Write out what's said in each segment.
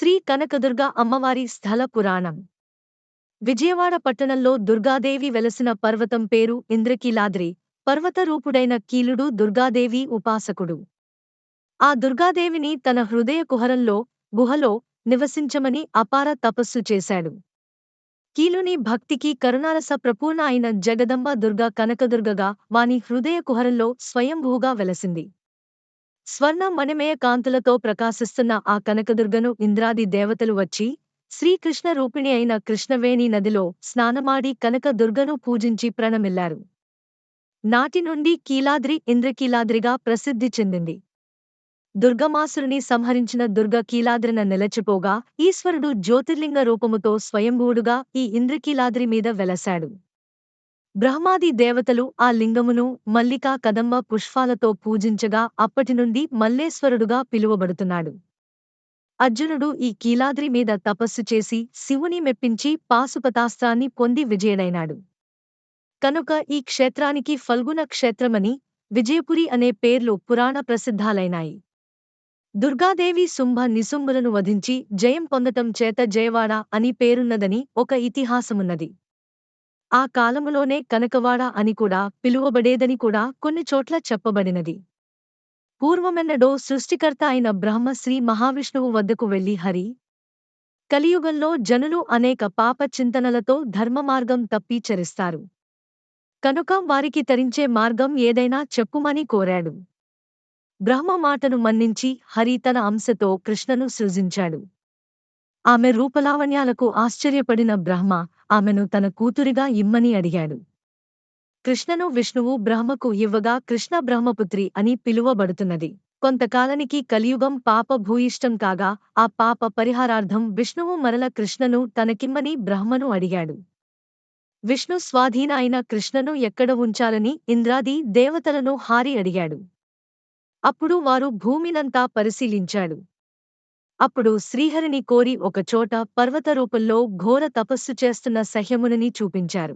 శ్రీ కనకదుర్గ అమ్మవారి స్థల పురాణం. విజయవాడ పట్టణంలో దుర్గాదేవి వెలసిన పర్వతం పేరు ఇంద్రకీలాద్రి. పర్వతరూపుడైన కీలుడు దుర్గాదేవి ఉపాసకుడు. ఆ దుర్గాదేవిని తన హృదయ కుహరంలో, గుహలో నివసించమని అపార తపస్సు చేశాడు. కీలుని భక్తికి కరుణారస ప్రపూర్ణ అయిన జగదంబ దుర్గా కనకదుర్గగా వాని హృదయ కుహరంలో స్వయంభూగా వెలసింది. స్వర్ణ మణిమయ కాంతులతో ప్రకాశిస్తున్న ఆ కనకదుర్గను ఇంద్రాది దేవతలు వచ్చి శ్రీకృష్ణ రూపిణి అయిన కృష్ణవేణి నదిలో స్నానమాడి కనక దుర్గను పూజించి ప్రణమిల్లారు. నాటి నుండి కీలాద్రి ఇంద్రకీలాద్రిగా ప్రసిద్ధి చెందింది. దుర్గమాసురుని సంహరించిన దుర్గ కీలాద్రిన నిలచిపోగా ఈశ్వరుడు జ్యోతిర్లింగ రూపముతో స్వయంభూడుగా ఈ ఇంద్రకీలాద్రి మీద వెలశాడు. బ్రహ్మాది దేవతలు ఆ లింగమును మల్లికా కదంబ పుష్పాలతో పూజించగా అప్పటినుండి మల్లేశ్వరుడుగా పిలువబడుతున్నాడు. అర్జునుడు ఈ కీలాద్రి మీద తపస్సు చేసి శివుని మెప్పించి పాశుపతాస్త్రాన్ని పొంది విజయుడైనాడు. కనుక ఈ క్షేత్రానికి ఫల్గుణ క్షేత్రమని, విజయపురి అనే పేర్లు పురాణ ప్రసిద్ధాలైనాయి. దుర్గాదేవి శుంభ నిశుంభులను వధించి జయం పొందటం చేత జయవాడ అని పేరున్నదని ఒక ఇతిహాసమున్నది. ఆ కాలములోనే కనకవాడ అని కూడా పిలువబడేదని కూడా కొన్ని చోట్ల చెప్పబడినది. పూర్వమెన్నడో సృష్టికర్త అయిన బ్రహ్మ శ్రీ మహావిష్ణువు వద్దకు వెళ్లి హరి, కలియుగంలో జనులు అనేక పాప చింతనలతో ధర్మమార్గం తప్పి చరిస్తారు. కనుక వారికి తరించే మార్గం ఏదైనా చెప్పుమని కోరాడు. బ్రహ్మ మాటను మన్నించి హరి తన అంశతో కృష్ణను సృజించాడు. ఆమె రూపలావణ్యాలకు ఆశ్చర్యపడిన బ్రహ్మ ఆమెను తన కూతురిగా ఇమ్మని అడిగాడు. కృష్ణను విష్ణువు బ్రహ్మకు ఇవ్వగా కృష్ణ బ్రహ్మపుత్రి అని పిలువబడుతున్నది. కొంతకాలానికి కలియుగం పాప భూయిష్టం కాగా ఆ పాప పరిహారార్థం విష్ణువు మరల కృష్ణను తనకిమ్మని బ్రహ్మను అడిగాడు. విష్ణు స్వాధీన అయిన కృష్ణను ఎక్కడ ఉంచాలని ఇంద్రాది దేవతలను హారి అడిగాడు. అప్పుడు వారు భూమినంతా పరిశీలించాడు. అప్పుడు శ్రీహరిని కోరి ఒకచోట పర్వతరూపంలో ఘోర తపస్సు చేస్తున్న సహ్యమునిని చూపించారు.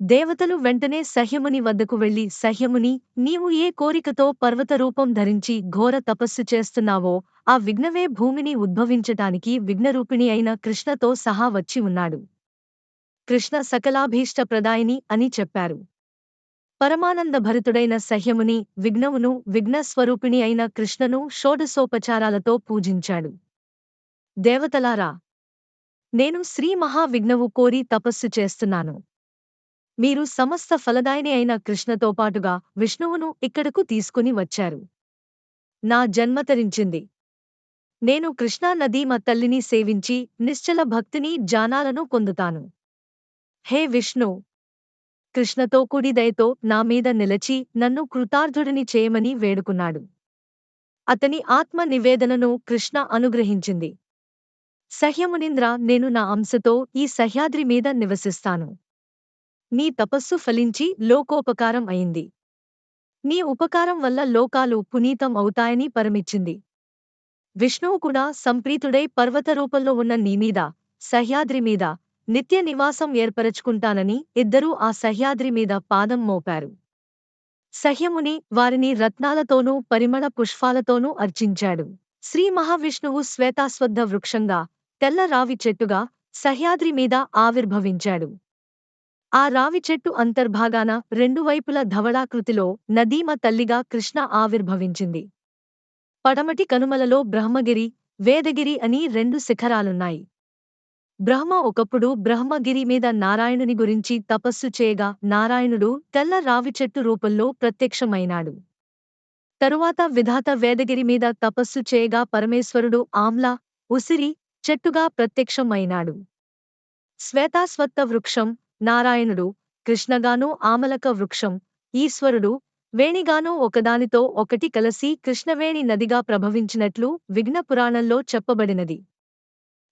దేవతలు వెంటనే సహ్యముని వద్దకు వెళ్లి సహ్యముని, నీవు ఏ కోరికతో పర్వతరూపం ధరించి ఘోర తపస్సు చేస్తున్నావో ఆ విఘ్నవే భూమిని ఉద్భవించటానికి విఘ్నరూపిణి అయిన కృష్ణతో సహా వచ్చి ఉన్నాడు. కృష్ణ సకలాభీష్ట ప్రదాయిని అని చెప్పారు. పరమానంద భరితుడైన సహ్యముని విఘ్నమును విఘ్నస్వరూపిణి అయిన కృష్ణను షోడశోపచారాలతో పూజించాడు. దేవతలారా, నేను శ్రీ మహావిఘ్నవు కోరి తపస్సు చేస్తున్నాను. మీరు సమస్త ఫలదాయిని అయిన కృష్ణతో పాటుగా విష్ణువును ఇక్కడకు తీసుకుని వచ్చారు. నా జన్మ తరించింది. నేను కృష్ణా నదీమ తల్లిని సేవించి నిశ్చల భక్తిని జానాలను పొందుతాను. హే విష్ణు, కృష్ణతో కూడి దయతో నా మీద నిలచి నన్ను కృతార్థుడిని చేయమని వేడుకున్నాడు. అతని ఆత్మ నివేదనను కృష్ణ అనుగ్రహించింది. సహ్యమునింద్ర, నేను నా అంశతో ఈ సహ్యాద్రి మీద నివసిస్తాను. నీ తపస్సు ఫలించి లోకోపకారం అయింది. నీ ఉపకారం వల్ల లోకాలు పునీతం అవుతాయని పరమిచ్చింది. విష్ణువు కూడా సంప్రీతుడై పర్వతరూపంలో ఉన్న నీమీద, సహ్యాద్రి మీద నిత్య నివాసం ఏర్పరచుకుంటానని ఇద్దరూ ఆ సహ్యాద్రి మీద పాదం మోపారు. సహ్యముని వారిని రత్నాలతోనూ పరిమళ పుష్పాలతోనూ అర్చించాడు. శ్రీ మహావిష్ణువు శ్వేతాస్వద్ధ వృక్షంగా, తెల్ల రావి చెట్టుగా సహ్యాద్రి మీద ఆవిర్భవించాడు. ఆ రావి చెట్టు అంతర్భాగాన రెండు వైపుల ధవళాకృతిలో నదీమ తల్లిగా కృష్ణ ఆవిర్భవించింది. పడమటి కనుమలలో బ్రహ్మగిరి, వేదగిరి అని రెండు శిఖరాలున్నాయి. బ్రహ్మ ఒకప్పుడు బ్రహ్మగిరి మీద నారాయణుని గురించి తపస్సు చేయగా నారాయణుడు తెల్ల రావి చెట్టు రూపంలో ప్రత్యక్షమైనాడు. తరువాత విధాత వేదగిరి మీద తపస్సు చేయగా పరమేశ్వరుడు ఆమ్ల, ఉసిరి చెట్టుగా ప్రత్యక్షమైనాడు. శ్వేతాస్వత్థ వృక్షం నారాయణుడు, కృష్ణగానూ ఆమలక వృక్షం ఈశ్వరుడు, వేణిగానూ ఒకదానితో ఒకటి కలసి కృష్ణవేణి నదిగా ప్రభవించినట్లు విఘ్న పురాణంలో చెప్పబడినది.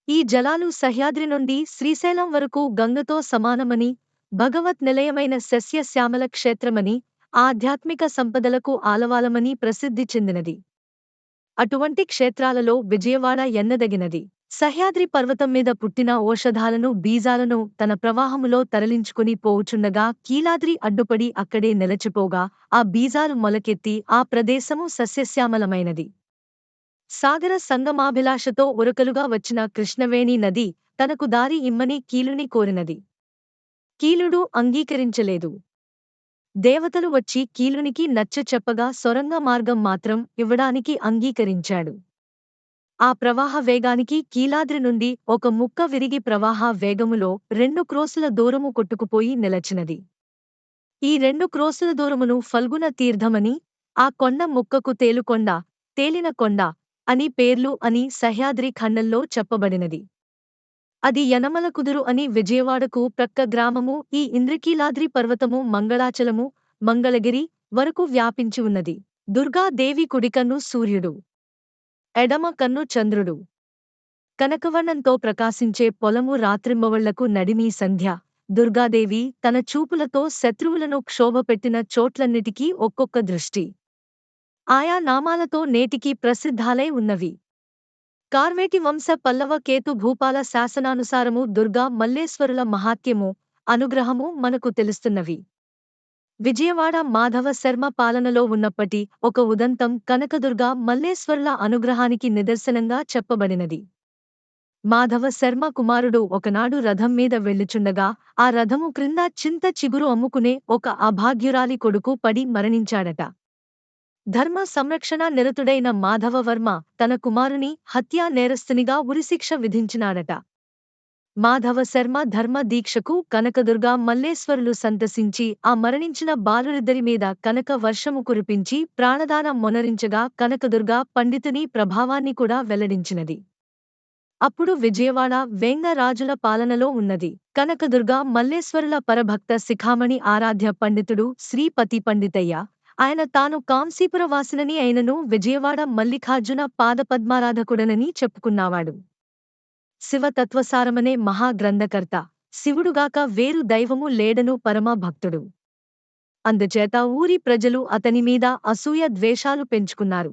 ఈ జలాలు సహ్యాద్రి నుండి శ్రీశైలం వరకు గంగతో సమానమని, భగవత్ నిలయమైన సస్య శ్యామల క్షేత్రమని, ఆధ్యాత్మిక సంపదలకు ఆలవాలమని ప్రసిద్ధి చెందినది. అటువంటి క్షేత్రాలలో విజయవాడ ఎన్నదగినది. సహ్యాద్రి పర్వతం మీద పుట్టిన ఓషధాలను బీజాలను తన ప్రవాహములో తరలించుకుని పోవుచుండగా కీలాద్రి అడ్డుపడి అక్కడే నిలచిపోగా ఆ బీజాలు మొలకెత్తి ఆ ప్రదేశము సస్యశ్యామలమైనది. సాగర సంగమాభిలాషతో ఉరకలుగా వచ్చిన కృష్ణవేణి నది తనకు దారి ఇమ్మని కీలుని కోరినది. కీలుడు అంగీకరించలేదు. దేవతలు వచ్చి కీలునికి నచ్చచెప్పగా సొరంగ మార్గం మాత్రం ఇవ్వడానికి అంగీకరించాడు. ఆ ప్రవాహ వేగానికి కీలాద్రి నుండి ఒక ముక్క విరిగి ప్రవాహ వేగములో 2 క్రోసుల దూరము కొట్టుకుపోయి నిలచినది. ఈ 2 క్రోసుల దూరమును ఫల్గుణ తీర్థమని, ఆ కొండ ముక్కకు తేలుకొండ, తేలిన కొండ అని పేర్లు అని సహ్యాద్రి ఖండంలో చెప్పబడినది. అది యనమల కుదురు అని విజయవాడకు ప్రక్క గ్రామము. ఈ ఇంద్రకీలాద్రి పర్వతము మంగళాచలము, మంగళగిరి వరకు వ్యాపించి ఉన్నది. దుర్గాదేవి కుడికన్ను సూర్యుడు, ఎడమ కన్ను చంద్రుడు. కనకవర్ణంతో ప్రకాశించే పొలము రాత్రింబవళ్లకు నడిమి సంధ్య. దుర్గాదేవి తన చూపులతో శత్రువులను క్షోభపెట్టిన చోట్లన్నిటికీ ఒక్కొక్క దృష్టి. ఆయా నామాలతో నేటికి ప్రసిద్ధాలై ఉన్నవి. కార్వేటి వంశ పల్లవ కేతు భూపాల శాసనానుసారము దుర్గా మల్లేశ్వరుల మహాత్మ్యము, అనుగ్రహము మనకు తెలుస్తున్నవి. విజయవాడ మాధవ శర్మ పాలనలో ఉన్నప్పటి ఒక ఉదంతం కనకదుర్గా మల్లేశ్వరుల అనుగ్రహానికి నిదర్శనంగా చెప్పబడినది. మాధవ శర్మ కుమారుడు ఒకనాడు రథం మీద వెళ్ళుచుండగా ఆ రథము క్రింద చింత చిగురు అమ్ముకునే ఒక అభాగ్యురాలి కొడుకు పడి మరణించాడట. ధర్మ సంరక్షణ నిరతుడైన మాధవవర్మ తన కుమారుని హత్యా నేరస్తునిగా ఉరిశిక్ష విధించినాడట. మాధవ శర్మ ధర్మ దీక్షకు కనకదుర్గా మల్లేశ్వరులు సంతసించి ఆ మరణించిన బాలురిద్దరి మీద కనక వర్షము కురిపించి ప్రాణదానం మొనరించగా కనకదుర్గా పండితుని ప్రభావాన్ని కూడా వెల్లడించినది. అప్పుడు విజయవాడ వేంగ రాజుల పాలనలో ఉన్నది. కనకదుర్గా మల్లేశ్వరుల పరభక్త శిఖామణి ఆరాధ్య పండితుడు శ్రీపతి పండితయ్య. ఆయన తాను కాంసీపురవాసినని అయినను విజయవాడ మల్లికార్జున పాదపద్మారాధకుడనని చెప్పుకున్నావాడు. శివతత్వసారమనే మహాగ్రంథకర్త, శివుడుగాక వేరు దైవము లేడను పరమ భక్తుడు. అందుచేత ఊరి ప్రజలు అతనిమీద అసూయ ద్వేషాలు పెంచుకున్నారు.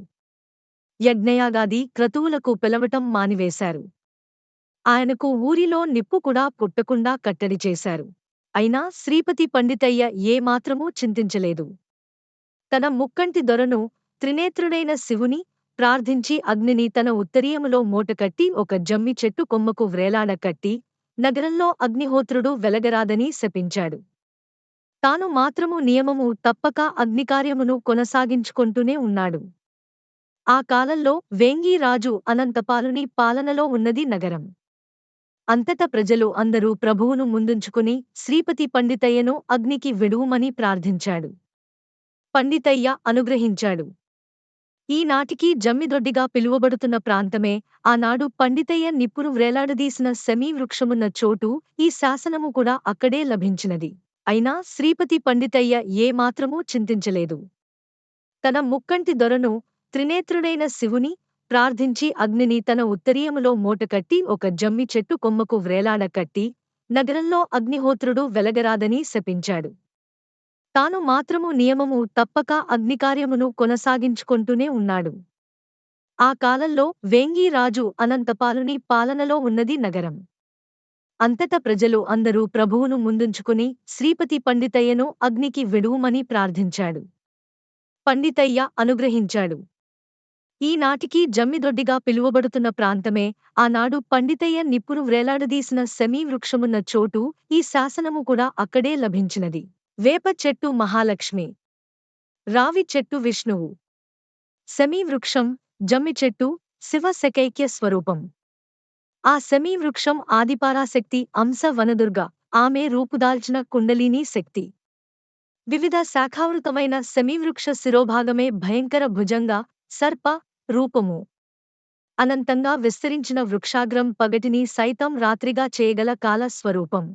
యజ్ఞయాగాది క్రతువులకు పిలవటం మానివేశారు. ఆయనకు ఊరిలో నిప్పు కూడా పుట్టకుండా కట్టడి చేశారు. అయినా శ్రీపతి పండితయ్య ఏ మాత్రమూ చింతించలేదు. తన ముక్కంటి దొరను, త్రినేత్రుడైన శివుని ప్రార్థించి అగ్నిని తన ఉత్తరీయములో మూటకట్టి ఒక జమ్మి చెట్టు కొమ్మకు వ్రేలాడకట్టి నగరంలో అగ్నిహోత్రుడు వెలగరాదని శపించాడు. తాను మాత్రము నియమము తప్పక అగ్నికార్యమును కొనసాగించుకొంటూనే ఉన్నాడు. ఆ కాలంలో వేంగీ రాజు అనంతపాలుని పాలనలో ఉన్నది నగరం. అంతట ప్రజలు అందరూ ప్రభువును ముందుంచుకుని శ్రీపతి పండితయ్యను అగ్నికి విడువుమని ప్రార్థించాడు. పండితయ్య అనుగ్రహించాడు. ఈనాటికి జమ్మిదొడ్డిగా పిలువబడుతున్న ప్రాంతమే ఆనాడు పండితయ్య నిప్పును వ్రేలాడదీసిన శమీ వృక్షమున్న చోటు. ఈ శాసనము కూడా అక్కడే లభించినది. అయినా శ్రీపతి పండితయ్య ఏ మాత్రమూ చింతించలేదు. తన ముక్కంటి దొరను, త్రినేత్రుడైన శివుని ప్రార్థించి అగ్నిని తన ఉత్తరీయములో మూటకట్టి ఒక జమ్మి చెట్టు కొమ్మకు వ్రేలాడకట్టి నగరంలో అగ్నిహోత్రుడు వెలగరాదని శపించాడు. తాను మాత్రము నియమము తప్పక అగ్నికార్యమును కొనసాగించుకొంటూనే ఉన్నాడు. ఆ కాలంలో వేంగీ రాజు అనంతపాలుని పాలనలో ఉన్నది నగరం. అంతట ప్రజలు అందరూ ప్రభువును ముందుంచుకుని శ్రీపతి పండితయ్యను అగ్నికి విడువుమని ప్రార్థించాడు. పండితయ్య అనుగ్రహించాడు. ఈనాటికి జమ్మిదొడ్డిగా పిలువబడుతున్న ప్రాంతమే ఆనాడు పండితయ్య నిప్పును వ్రేలాడదీసిన శమీ వృక్షమున్న చోటు. ఈ శాసనము కూడా అక్కడే లభించినది. వేప చెట్టు మహాలక్ష్మి, రావి చెట్టు విష్ణువు, శమీ వృక్షం, జమ్మి చెట్టు శివ శకైక్య స్వరూపం. ఆ శమీ వృక్షం ఆదిపరాశక్తి అంశ వనదుర్గ, ఆమె రూపుదాల్చిన కుండలినీ శక్తి. వివిధ శాఖావృతమైన శమీవృక్ష శిరోభాగమే భయంకర భుజంగ, సర్ప రూపము. అనంతంగా విస్తరించిన వృక్షాగ్రం పగటిని సైతం రాత్రిగా చేయగల కాల స్వరూపం.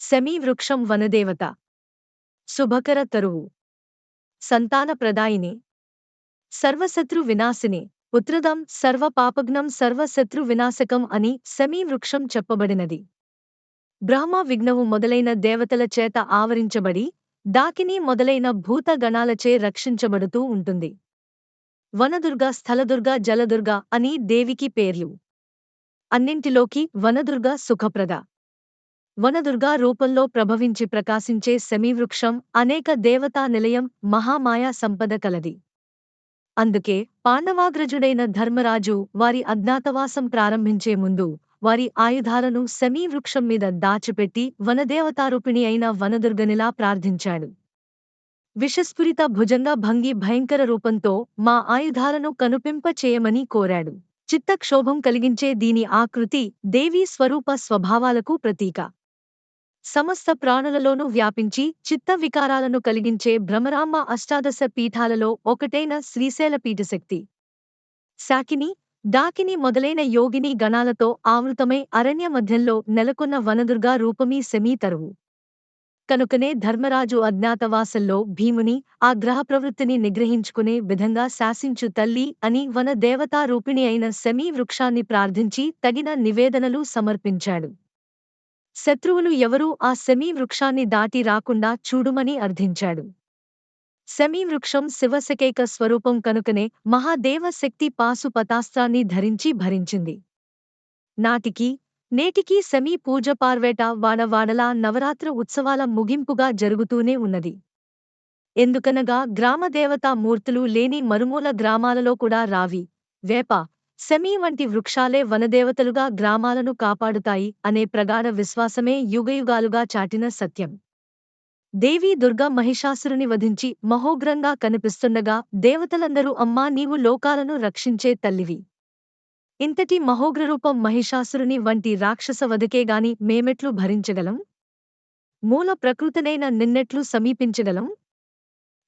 శమీ వృక్షం వనదేవత, శుభకర తరువు, సంతాన ప్రదాయిని, సర్వశత్రు వినాశిని, పుత్రదం సర్వ పాపఘ్నం సర్వశత్రు వినాశకం అని శమీ వృక్షం చెప్పబడినది. బ్రహ్మ విఘ్నవు మొదలైన దేవతల చేత ఆవరించబడి దాకిని మొదలైన భూత గణాలచే రక్షించబడుతూ ఉంటుంది. వనదుర్గ, స్థలదుర్గ, జలదుర్గ అని దేవికి పేర్లు. అన్నింటిలోకి వనదుర్గ సుఖప్రద. వనదుర్గా రూపంలో ప్రభవించి ప్రకాశించే శమీవృక్షం అనేక దేవతా నిలయం, మహామాయా సంపద కలది. అందుకే పాండవాగ్రజుడైన ధర్మరాజు వారి అజ్ఞాతవాసం ప్రారంభించే ముందు వారి ఆయుధాలను శమీ వృక్షం మీద దాచిపెట్టి వనదేవతారూపిణి అయిన వనదుర్గనిలా ప్రార్థించాడు. విషస్ఫురిత భుజంగ భంగి భయంకర రూపంతో మా ఆయుధాలను కనుపింప చేయమని కోరాడు. చిత్తక్షోభం కలిగించే దీని ఆకృతి దేవీ స్వరూప స్వభావాలకు ప్రతీక. సమస్త ప్రాణులలోనూ వ్యాపించి చిత్త వికారాలను కలిగించే భ్రమరాంబ అష్టాదశ పీఠాలలో ఒకటైన శ్రీశైల పీఠశక్తి. శాకిని, డాకిని మొదలైన యోగిని గణాలతో ఆవృతమై అరణ్య మధ్యంలో నెలకొన్న వనదుర్గా రూపమీ శమీ తరువు. కనుకనే ధర్మరాజు అజ్ఞాతవాసంలో భీముని ఆ గ్రహ ప్రవృత్తిని నిగ్రహించుకునే విధంగా శాసించు తల్లి అని వన దేవతారూపిణి అయిన శమీ వృక్షాన్ని ప్రార్థించి తగిన నివేదనలు సమర్పించాడు. శత్రువులు ఎవరూ ఆ శమీ వృక్షాన్ని దాటి రాకుండా చూడుమని అర్థించాడు. శమీ వృక్షం శివశకైక స్వరూపం కనుకనే మహాదేవ శక్తి పాశుపతాస్త్రాన్ని ధరించి భరించింది. నాటికి నేటికీ శమీ పూజ పార్వేట వాడవాడలా నవరాత్ర ఉత్సవాల ముగింపుగా జరుగుతూనే ఉన్నది. ఎందుకనగా గ్రామదేవతా మూర్తులు లేని మరుమూల గ్రామాలలో కూడా రావి, వేప, శమీ వంటి వృక్షాలే వనదేవతలుగా గ్రామాలను కాపాడుతాయి అనే ప్రగాఢ విశ్వాసమే యుగయుగాలుగా చాటిన సత్యం. దేవీ దుర్గా మహిషాసురుని వధించి మహోగ్రంగా కనిపిస్తుండగా దేవతలందరూ అమ్మా నీవు లోకాలను రక్షించే తల్లివి. ఇంతటి మహోగ్రరూపం మహిషాసురుని వంటి రాక్షస వధకేగాని మేమెట్లు భరించగలం? మూల ప్రకృతనైన నిన్నెట్లు సమీపించగలం?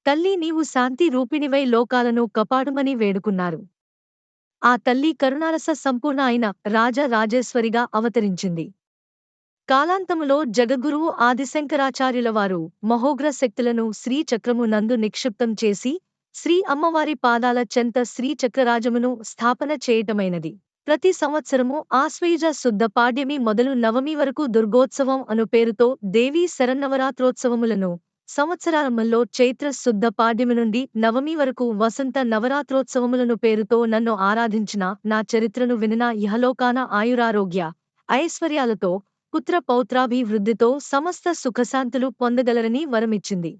తల్లి నీవు శాంతి రూపిణివై లోకాలను కపాడుమని వేడుకున్నారు. ఆ తల్లి కరుణారస సంపూర్ణ అయిన రాజరాజేశ్వరిగా అవతరించింది. కాలాంతములో జగద్గురువు ఆదిశంకరాచార్యులవారు మహోగ్ర శక్తులను శ్రీచక్రము నందు నిక్షిప్తం చేసి శ్రీ అమ్మవారి పాదాల చెంత శ్రీచక్రరాజమును స్థాపన చేయటమైనది. ప్రతి సంవత్సరము ఆశ్వయుజ శుద్ధ పాడ్యమి మొదలు నవమి వరకు దుర్గోత్సవం అను పేరుతో దేవీ శరన్నవరాత్రోత్సవములను, సంవత్సరారంభంలో చైత్ర శుద్ధ పాడ్యమి నుండి నవమి వరకు వసంత నవరాత్రోత్సవములను పేరుతో నన్ను ఆరాధించిన నా చరిత్రను వినిన ఇహలోకాన ఆయురారోగ్య ఐశ్వర్యాలతో పుత్ర పౌత్రాభివృద్ధితో సమస్త సుఖశాంతులు పొందగలరని వరమిచ్చింది.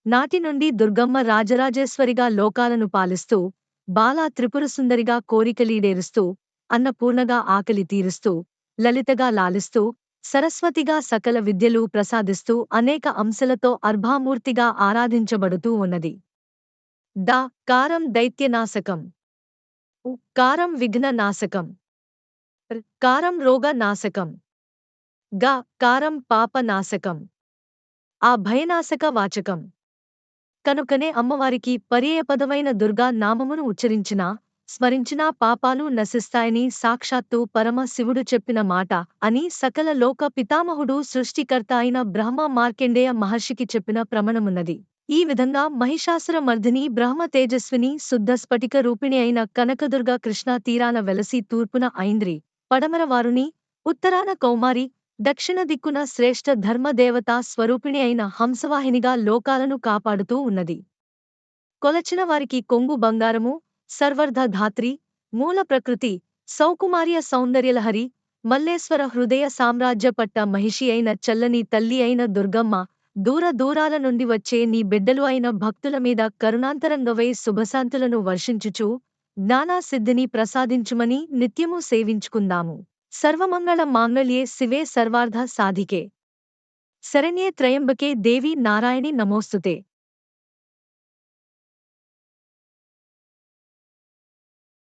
నాటి నుండి దుర్గమ్మ రాజరాజేశ్వరిగా లోకాలను పాలిస్తూ, బాలా త్రిపురసుందరిగా కోరికలీడేరుస్తూ, అన్నపూర్ణగా ఆకలి తీరుస్తూ, లలితగా లాలిస్తూ, సరస్వతిగా సకల విద్యలు ప్రసాదిస్తూ అనేక అంశలతో అర్భామూర్తిగా ఆరాధించబడుతూ ఉన్నది. ద కారం దైత్యనాశకం. ఉ కారం విఘ్న నాశకం. ర్ కారం రోగ నాశకం. గ కారం పాప నాశకం. ఆ భయనాశక వాచకం. కనుకనే అమ్మవారికి పర్యాయపదమైన దుర్గా నామమును ఉచ్చరించినా, స్మరించినా పాపాలు నశిస్తాయని సాక్షాత్తు పరమ శివుడు చెప్పిన మాట అని సకల లోక పితామహుడు సృష్టికర్త అయిన బ్రహ్మ మార్కండేయ మహర్షికి చెప్పిన ప్రమాణమున్నది. ఈ విధంగా మహిషాసుర మర్దిని బ్రహ్మ తేజస్విని శుద్ధ స్ఫటిక రూపిణి అయిన కనకదుర్గ కృష్ణా తీరాన వెలసి తూర్పున ఐంద్రి, పడమర వారుని, ఉత్తరాన కౌమారి, దక్షిణ దిక్కున శ్రేష్ఠ ధర్మదేవతా స్వరూపిణి అయిన హంసవాహినిగా లోకాలను కాపాడుతూ ఉన్నది. కొలచిన వారికి కొంగు బంగారము, సర్వర్ధ ధాత్రి, మూల ప్రకృతి, సౌకుమార్య సౌందర్యలహరి, మల్లేశ్వర హృదయ సామ్రాజ్య పట్ట మహిషి అయిన చల్లని తల్లి అయిన దుర్గమ్మ, దూర దూరాల నుండి వచ్చే నీ బిడ్డలు అయిన భక్తుల మీద కరుణాంతరంగవై శుభశాంతులను వర్షించుచు జ్ఞానా సిద్ధిని ప్రసాదించుమని నిత్యము సేవించుకుందాము. సర్వమంగళ మాంగళ్యే శివే సర్వార్థ సాధికే. శరణ్యే త్రయంబకే దేవి నారాయణి నమోస్తుతే.